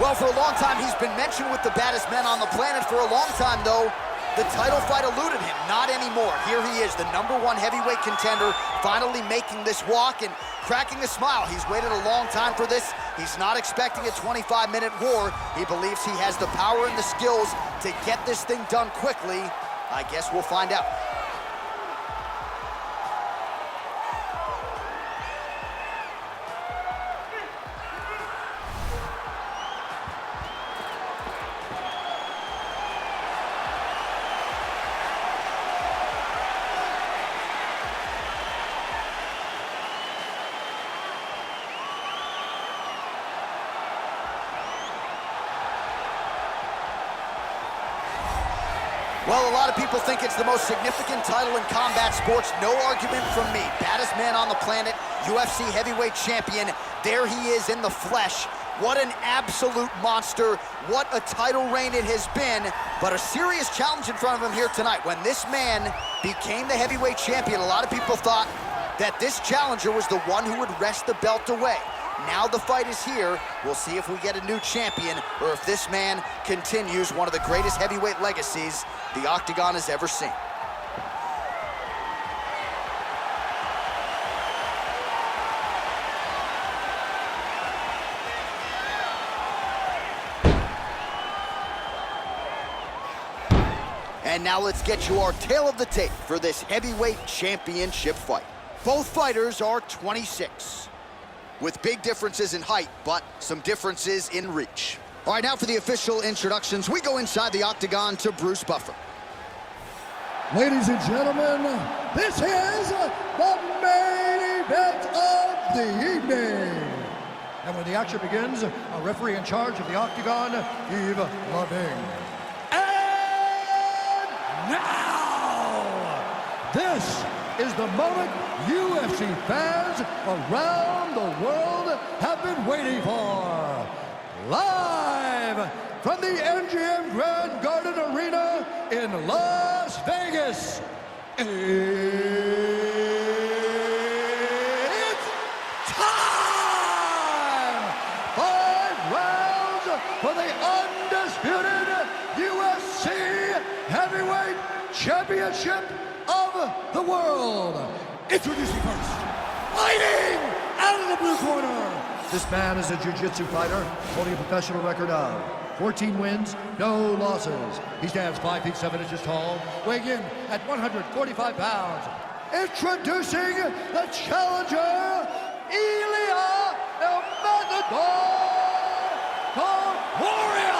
Well, for a long time, he's been mentioned with the baddest men on the planet. For a long time, though, the title fight eluded him. Not anymore. Here he is, the #1 heavyweight contender, finally making this walk and cracking a smile. He's waited a long time for this. He's not expecting a 25-minute war. He believes he has the power and the skills to get this thing done quickly. I guess we'll find out. Well, a lot of people think it's the most significant title in combat sports. No argument from me. Baddest man on the planet, UFC heavyweight champion. There he is in the flesh. What an absolute monster. What a title reign it has been. But a serious challenge in front of him here tonight. When this man became the heavyweight champion, a lot of people thought that this challenger was the one who would wrest the belt away. Now the fight is here. We'll see if we get a new champion or if this man continues one of the greatest heavyweight legacies the Octagon has ever seen. And now let's get you our tale of the tape for this heavyweight championship fight. Both fighters are 26. With big differences in height, but some differences in reach. All right, now for the official introductions, we go inside the Octagon to Bruce Buffer. Ladies and gentlemen, this is the main event of the evening. And when the action begins, a referee in charge of the Octagon, Yves Loving. And now, this is the moment UFC fans around the world have been waiting for. Live from the MGM Grand Garden Arena in Las Vegas, it's time! 5 rounds for the undisputed UFC Heavyweight Championship of the world. Introducing first, fighting out of the blue corner. This man is a jiu-jitsu fighter holding a professional record of 14 wins, no losses. He stands 5 feet 7 inches tall, weighing in at 145 pounds. Introducing the challenger, Ilia Topuria.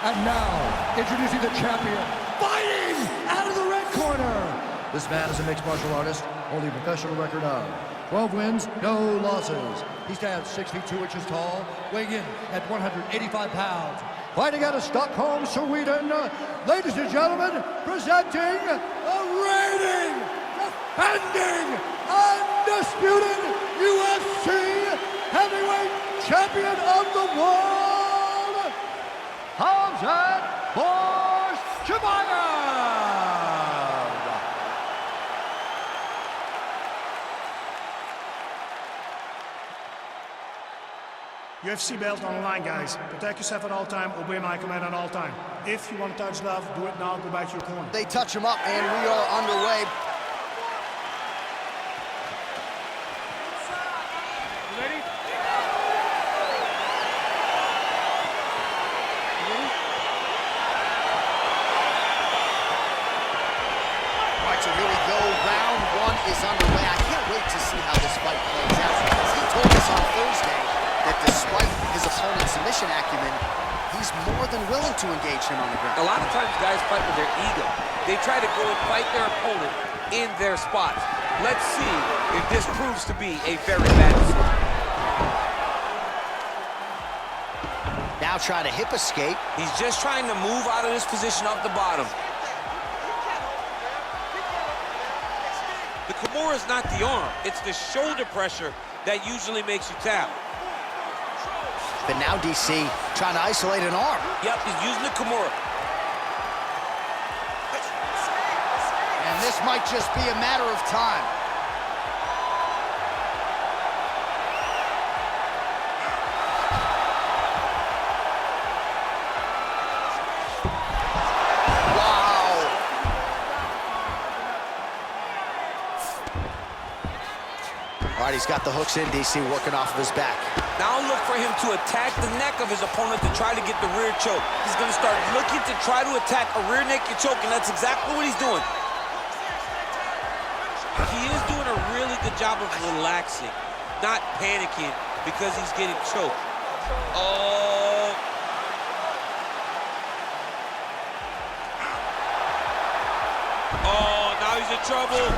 And now, introducing the champion, fighting out of the red corner. This man is a mixed martial artist, holding a professional record of 12 wins, no losses. He stands 6 feet 2 inches tall, weighing in at 185 pounds. Fighting out of Stockholm, Sweden, ladies and gentlemen, presenting the reigning, defending, undisputed UFC heavyweight champion of the world, Khamzat Chimaev. UFC belt on the line, guys. Protect yourself at all time, obey my command at all time. If you want to touch love, do it now, go back to your corner. They touch him up, and we are underway. You ready? All right, so here we go. Round 1 is underway. I can't wait to see how this fight plays out, because he told us on Thursday that despite his opponent's submission acumen, he's more than willing to engage him on the ground. A lot of times guys fight with their ego. They try to go and fight their opponent in their spots. Let's see if this proves to be a very bad decision. Now trying to hip escape. He's just trying to move out of this position off the bottom. The Kimura is not the arm. It's the shoulder pressure that usually makes you tap. But now DC trying to isolate an arm. Yep, he's using the Kimura. And this might just be a matter of time. All right, he's got the hooks in, DC, working off of his back. Now look for him to attack the neck of his opponent to try to get the rear choke. He's going to start looking to try to attack a rear naked choke, and that's exactly what he's doing. He is doing a really good job of relaxing, not panicking because he's getting choked. Oh. Oh, now he's in trouble.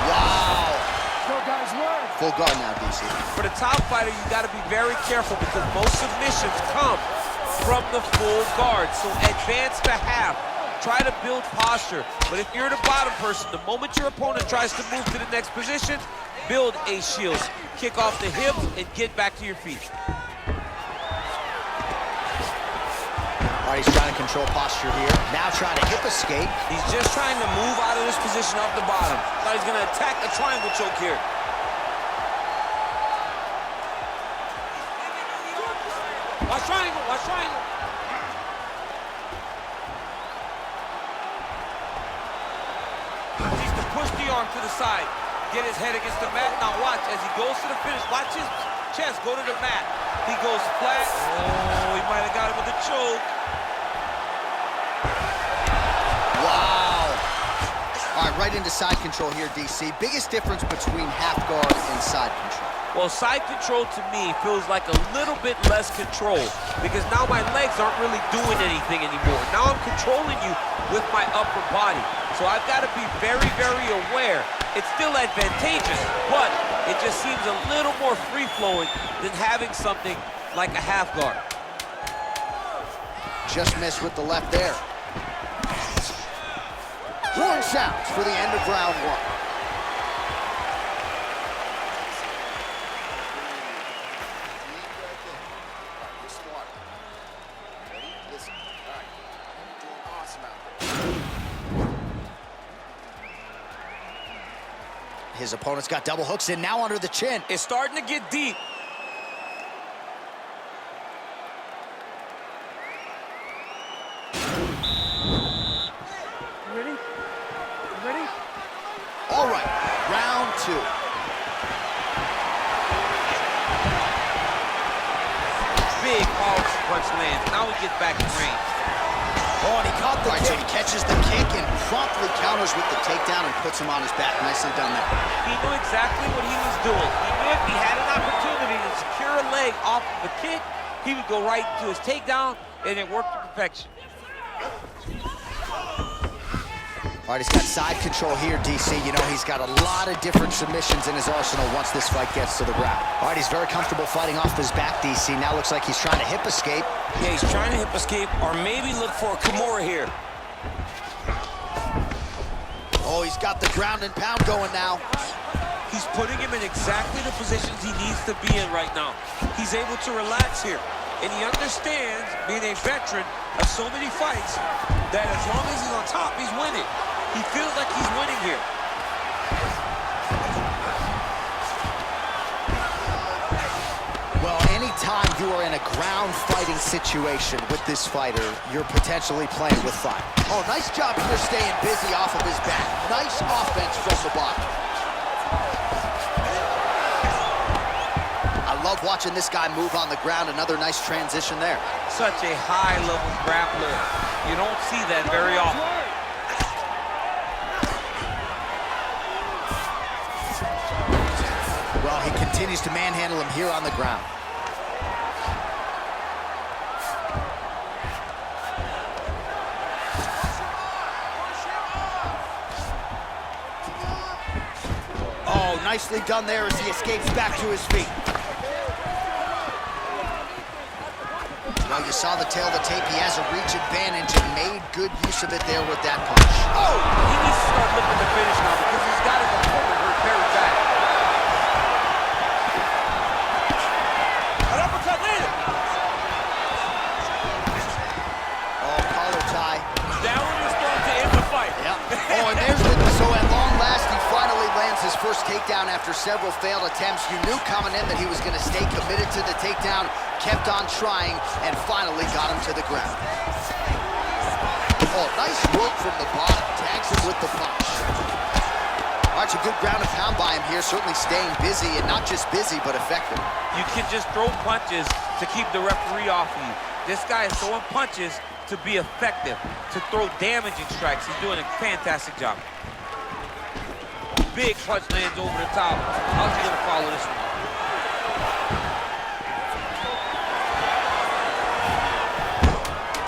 Wow. Go, guys, work. Full guard now, DC. For the top fighter, you got to be very careful because most submissions come from the full guard. So advance to half. Try to build posture. But if you're the bottom person, the moment your opponent tries to move to the next position, build a shield. Kick off the hips and get back to your feet. All right, he's trying to control posture here. Now trying to hip escape. He's just trying to move out of this position off the bottom. Now he's going to attack a triangle choke here. Watch triangle, watch triangle. Needs to push the arm to the side. Get his head against the mat. Now watch as he goes to the finish. Watch his chest go to the mat. He goes flat. Oh, he might have got him with a choke. Wow. All right, right into side control here, DC. Biggest difference between half guard and side control. Well, side control to me feels like a little bit less control because now my legs aren't really doing anything anymore. Now I'm controlling you with my upper body. So I've got to be very, very aware. It's still advantageous, but it just seems a little more free-flowing than having something like a half guard. Just missed with the left there. Horn sounds for the end of round one. His opponent's got double hooks in, now under the chin. It's starting to get deep. Ready? Ready? All right, round two. Big powerful punch lands. Now he gets back in range. Oh, and he caught the kick. So he catches the kick and promptly counters with the takedown and puts him on his back. Nicely done there. He knew exactly what he was doing. He knew if he had an opportunity to secure a leg off of the kick, he would go right to his takedown, and it worked to perfection. All right, he's got side control here, DC. You know, he's got a lot of different submissions in his arsenal once this fight gets to the ground. All right, he's very comfortable fighting off his back, DC. Now looks like he's trying to hip escape. Yeah, he's trying to hip escape or maybe look for a Kimura here. Oh, he's got the ground and pound going now. He's putting him in exactly the positions he needs to be in right now. He's able to relax here. And he understands, being a veteran of so many fights, that as long as he's on top, he's winning. He feels like he's winning here. Well, anytime you are in a ground fighting situation with this fighter, you're potentially playing with fire. Oh, nice job here staying busy off of his back. Nice offense from the bottom. I love watching this guy move on the ground. Another nice transition there. Such a high-level grappler. You don't see that very often. Well, he continues to manhandle him here on the ground. Oh, nicely done there as he escapes back to his feet. Well, you saw the tail of the tape. He has a reach advantage and made good use of it there with that punch. Oh! He needs to start looking to finish now because he's got his opponent hurt very bad. An uppercut later. Oh, collar tie. That one was going to end the fight. Yeah. Oh, and there's the... So at long last, he finally lands his first takedown after several failed attempts. You knew coming in that he was going to stay committed to the takedown, kept on trying, and finally got him to the ground. Oh, nice work from the bottom. Tags him with the punch. All right, so good ground and pound by him here, certainly staying busy, and not just busy, but effective. You can just throw punches to keep the referee off of you. This guy is throwing punches to be effective, to throw damaging strikes. He's doing a fantastic job. Big punch lands over the top. How's he gonna follow this one?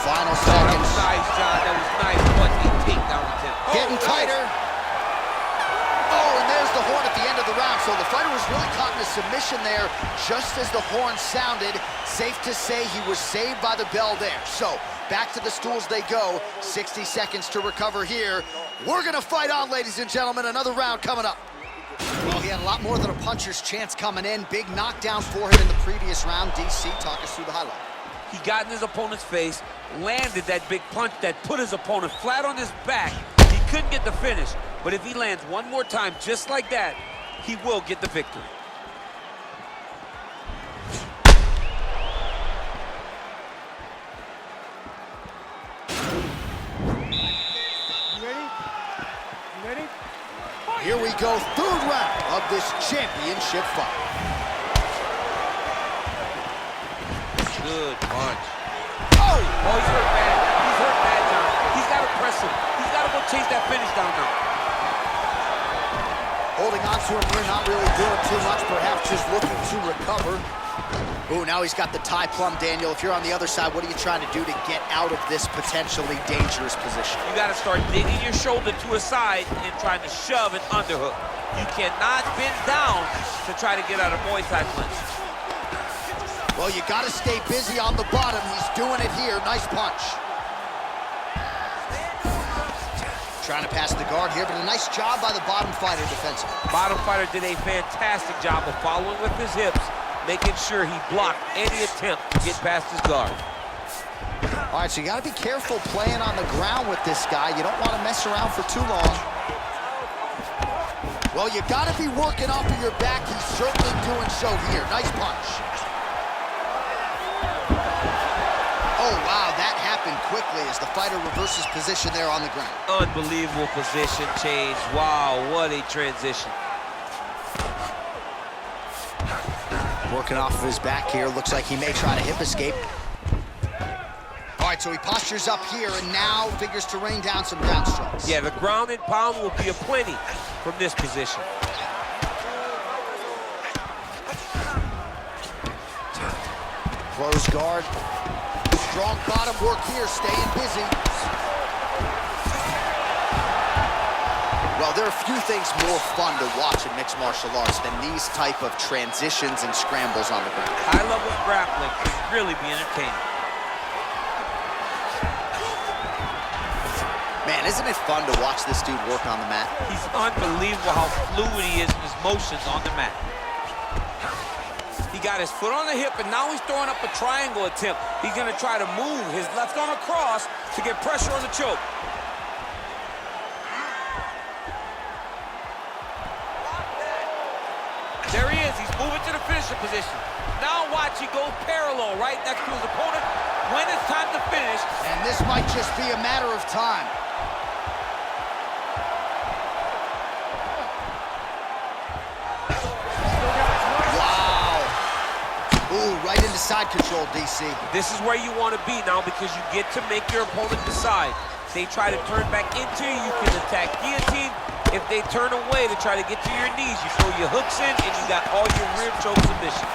Final seconds. Nice, John. That was nice. But he takedown attempt. Getting tighter. Oh, and there's the horn at the end of the round. So the fighter was really caught in a submission there just as the horn sounded. Safe to say he was saved by the bell there. So back to the stools they go. 60 seconds to recover here. We're gonna fight on, ladies and gentlemen. Another round coming up. Well, he had a lot more than a puncher's chance coming in. Big knockdown for him in the previous round. DC, talk us through the highlight. He got in his opponent's face, landed that big punch that put his opponent flat on his back. He couldn't get the finish, but if he lands one more time just like that, he will get the victory. You ready? You ready? Here we go, third round of this championship fight. Good punch. Oh! Oh, he's hurt bad. He's hurt bad, John. He's got to press him. He's got to go chase that finish down now. Holding on to him here, not really doing too much, perhaps just looking to recover. Ooh, now he's got the tie plum, Daniel. If you're on the other side, what are you trying to do to get out of this potentially dangerous position? You got to start digging your shoulder to a side and trying to shove an underhook. You cannot bend down to try to get out of Muay Thai clinch. Well, you got to stay busy on the bottom. He's doing it here. Nice punch. Trying to pass the guard here, but a nice job by the bottom fighter defensively. Bottom fighter did a fantastic job of following with his hips, making sure he blocked any attempt to get past his guard. All right, so you got to be careful playing on the ground with this guy. You don't want to mess around for too long. Well, you got to be working off of your back. He's certainly doing so here. Nice punch. Oh, wow, that happened quickly as the fighter reverses position there on the ground. Unbelievable position change. Wow, what a transition. Working off of his back here. Looks like he may try to hip escape. All right, so he postures up here and now figures to rain down some ground strikes. Yeah, the ground and pound will be aplenty from this position. Close guard. Strong bottom work here, staying busy. Well, there are few things more fun to watch in mixed martial arts than these type of transitions and scrambles on the ground. High-level grappling can really be entertaining. Man, isn't it fun to watch this dude work on the mat? He's unbelievable how fluid he is in his motions on the mat. He got his foot on the hip, and now he's throwing up a triangle attempt. He's gonna try to move his left arm across to get pressure on the choke. There he is, he's moving to the finisher position. Now watch, he goes parallel right next to his opponent when it's time to finish. And this might just be a matter of time. Ooh, right into side control, DC. This is where you want to be now because you get to make your opponent decide. If they try to turn back into you, you can attack guillotine. If they turn away to try to get to your knees, you throw your hooks in and you got all your rear choke submission.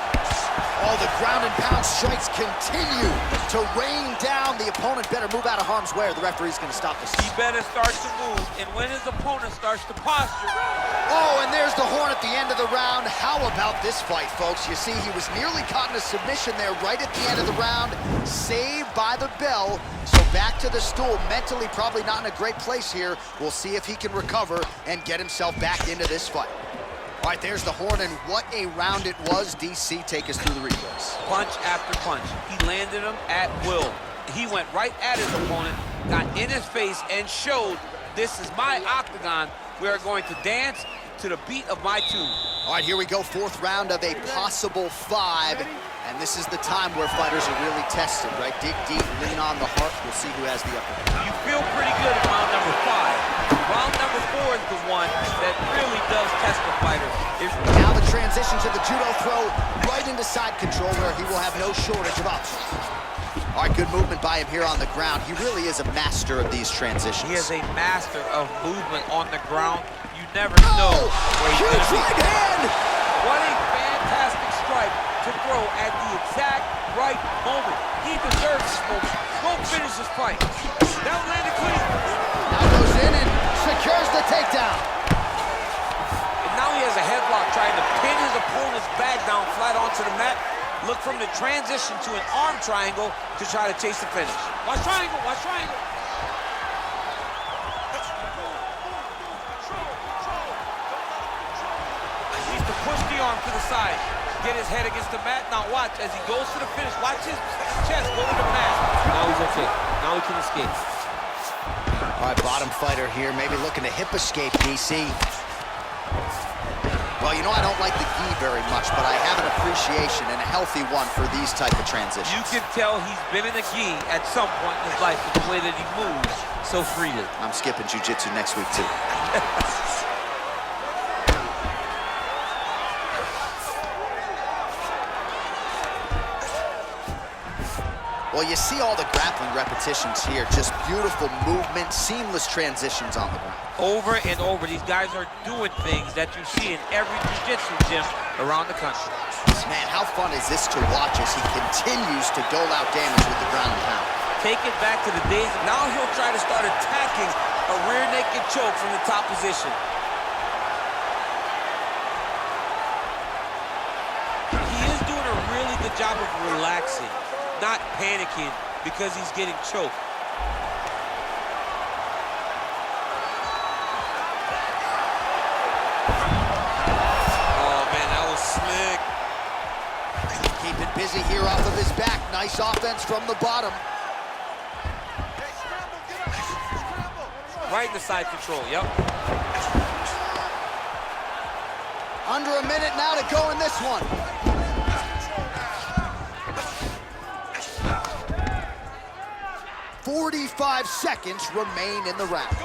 All the ground and pound strikes continue to rain down. The opponent better move out of harm's way or the referee's going to stop this. He better start to move, and when his opponent starts to posture. Oh, and there's the horn at the end of the round. How about this fight, folks? You see, he was nearly caught in a submission there right at the end of the round. Saved by the bell. So back to the stool. Mentally probably not in a great place here. We'll see if he can recover and get himself back into this fight. All right, there's the horn, and what a round it was. DC, take us through the replays. Punch after punch. He landed him at will. He went right at his opponent, got in his face, and showed this is my octagon. We are going to dance to the beat of my tune. All right, here we go, fourth round of a possible 5. And this is the time where fighters are really tested, right? Dig deep, lean on the heart. We'll see who has the upper hand. You feel pretty good in round number 5. Round number 4 is the one that really transition to the judo throw right into side control where he will have no shortage of options. All right, good movement by him here on the ground. He really is a master of these transitions. He is a master of movement on the ground. You never know where he's going to be. Huge right hand! What a fantastic strike to throw at the exact right moment. He deserves this moment. Go finish this fight. That landed clean. Now goes in and secures the takedown. And now he has a headlock trying to pin his opponent's back down flat onto the mat. Look from the transition to an arm triangle to try to chase the finish. Watch triangle, watch triangle. He needs to push the arm to the side, get his head against the mat. Now watch, as he goes to the finish, watch his chest go to the mat. Now he's okay, now he can escape. All right, bottom fighter here, maybe looking to hip escape, DC. Well, you know, I don't like the gi very much, but I have an appreciation and a healthy one for these type of transitions. You can tell he's been in the gi at some point in his life with the way that he moves so freely. I'm skipping jiu-jitsu next week, too. Well, you see all the grappling repetitions here. Just beautiful movement, seamless transitions on the ground. Over and over, these guys are doing things that you see in every jiu-jitsu gym around the country. Man, how fun is this to watch as he continues to dole out damage with the ground and pound? Take it back to the days. Now he'll try to start attacking a rear naked choke from the top position. He is doing a really good job of relaxing, not panicking because he's getting choked. Oh man, that was slick. Keep it busy here off of his back. Nice offense from the bottom. Right in the side control, yep. Under a minute now to go in this one. "45 seconds remain in the round."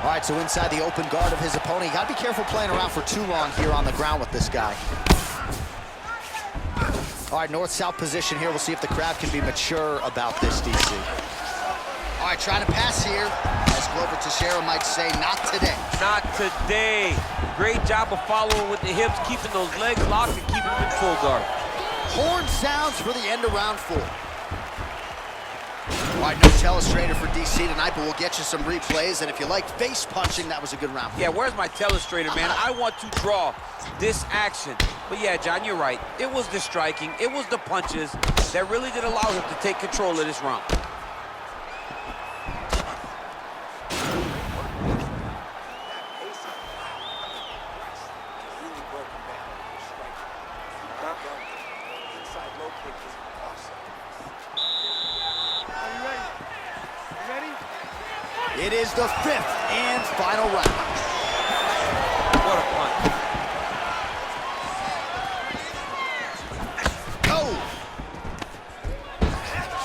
All right, so inside the open guard of his opponent. You gotta be careful playing around for too long here on the ground with this guy. All right, north-south position here. We'll see if the crowd can be mature about this, DC. All right, trying to pass here. As Glover Teixeira might say, not today. Not today. Great job of following with the hips, keeping those legs locked and keeping them in full guard. Horn sounds for the end of round 4. All right, no telestrator for DC tonight, but we'll get you some replays. And if you like face punching, that was a good round. Yeah, where's my telestrator, man? I want to draw this action. But yeah, John, you're right. It was the striking, it was the punches that really did allow him to take control of this round. It is the 5th and final round. What a punch. Oh!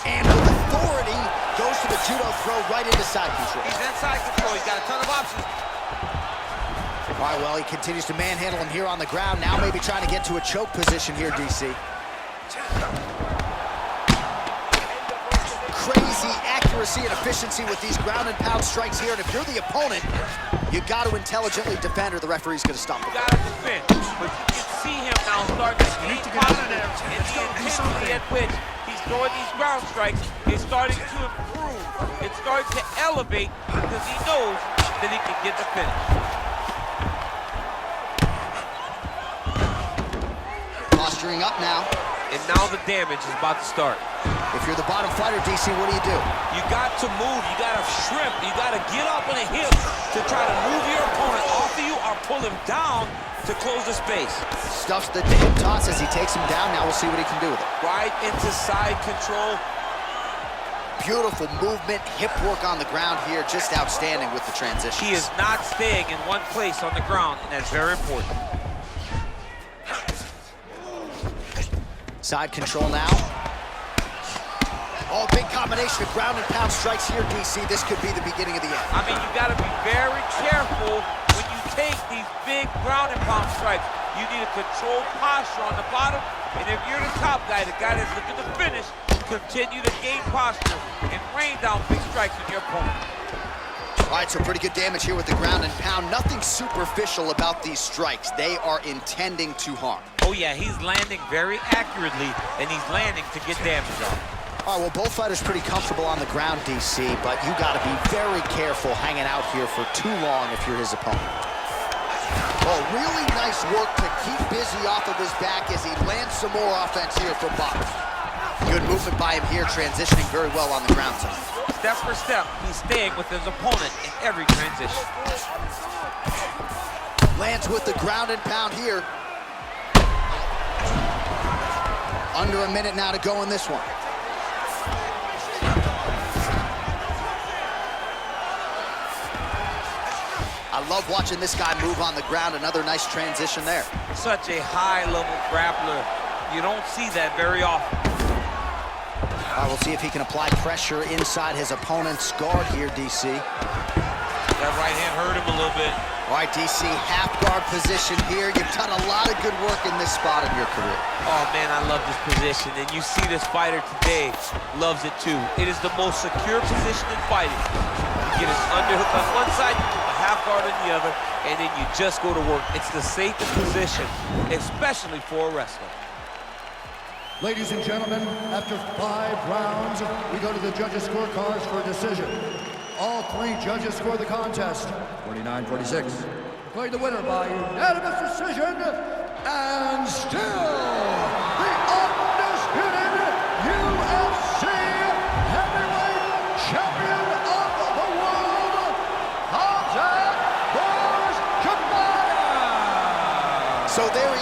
And with authority, goes to the judo throw right into side control. He's inside control. He's got a ton of options. All right, well, he continues to manhandle him here on the ground. Now maybe trying to get to a choke position here, DC. Crazy accuracy and efficiency with these ground and pound strikes here. And if you're the opponent, you got to intelligently defend or the referee's going to stop him. You got to defend. But you can see him now starting to gain confidence in the intensity at which he's throwing these ground strikes. It's starting to improve. It's starting to elevate because he knows that he can get the finish. Posturing up now. And now the damage is about to start. If you're the bottom fighter, DC, what do? You got to move, you got to shrimp, you got to get up on the hips to try to move your opponent off of you or pull him down to close the space. Stuffs the hip toss as he takes him down. Now we'll see what he can do with it. Right into side control. Beautiful movement, hip work on the ground here. Just outstanding with the transition. He is not staying in one place on the ground, and that's very important. Side control now. Oh, big combination of ground and pound strikes here, DC. This could be the beginning of the end. I mean, you got to be very careful when you take these big ground and pound strikes. You need a controlled posture on the bottom, and if you're the top guy, the guy that's looking to finish, continue to gain posture and rain down big strikes on your opponent. All right, so pretty good damage here with the ground and pound. Nothing superficial about these strikes. They are intending to harm. Oh yeah, he's landing very accurately, and he's landing to get damage on. All right, well, both fighters pretty comfortable on the ground, DC, but you got to be very careful hanging out here for too long if you're his opponent. Oh, really nice work to keep busy off of his back as he lands some more offense here from Bob. Good movement by him here, transitioning very well on the ground tonight. Step for step, he's staying with his opponent in every transition. Lands with the ground and pound here. Under a minute now to go in this one. I love watching this guy move on the ground. Another nice transition there. Such a high-level grappler. You don't see that very often. All right, we'll see if he can apply pressure inside his opponent's guard here, DC. That right hand hurt him a little bit. All right, DC, half guard position here. You've done a lot of good work in this spot in your career. Oh, man, I love this position, and you see this fighter today loves it, too. It is the most secure position in fighting. You get his underhook on one side, a half guard on the other, and then you just go to work. It's the safest position, especially for a wrestler. Ladies and gentlemen, after 5 rounds, we go to the judges' scorecards for a decision. All 3 judges score the contest, 49-46. Declaring the winner by unanimous decision, and still